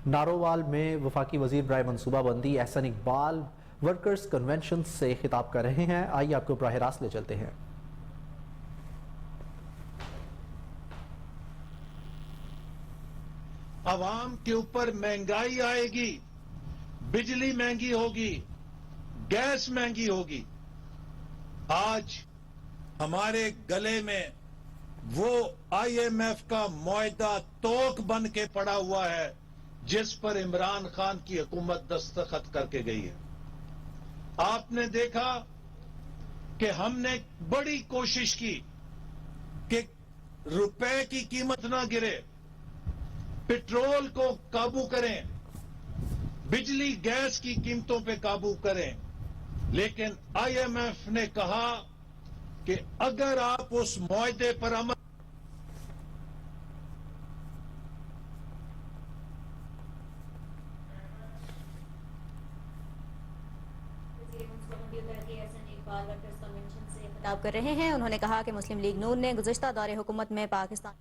نارووال میں وفاقی وزیر برائے منصوبہ بندی احسن اقبال ورکرز کنونشن سے خطاب کر رہے ہیں. آئیے آپ کو براہ راست لے چلتے ہیں. عوام کے اوپر مہنگائی آئے گی، بجلی مہنگی ہوگی، گیس مہنگی ہوگی. آج ہمارے گلے میں وہ آئی ایم ایف کا معاہدہ توک بن کے پڑا ہوا ہے جس پر عمران خان کی حکومت دستخط کر کے گئی ہے. آپ نے دیکھا کہ ہم نے بڑی کوشش کی کہ روپے کی قیمت نہ گرے، پٹرول کو قابو کریں، بجلی گیس کی قیمتوں پہ قابو کریں. لیکن آئی ایم ایف نے کہا کہ اگر آپ اس معاہدے پر عمل خطاب کر رہے ہیں. انہوں نے کہا کہ مسلم لیگ نون نے گزشتہ دور حکومت میں پاکستان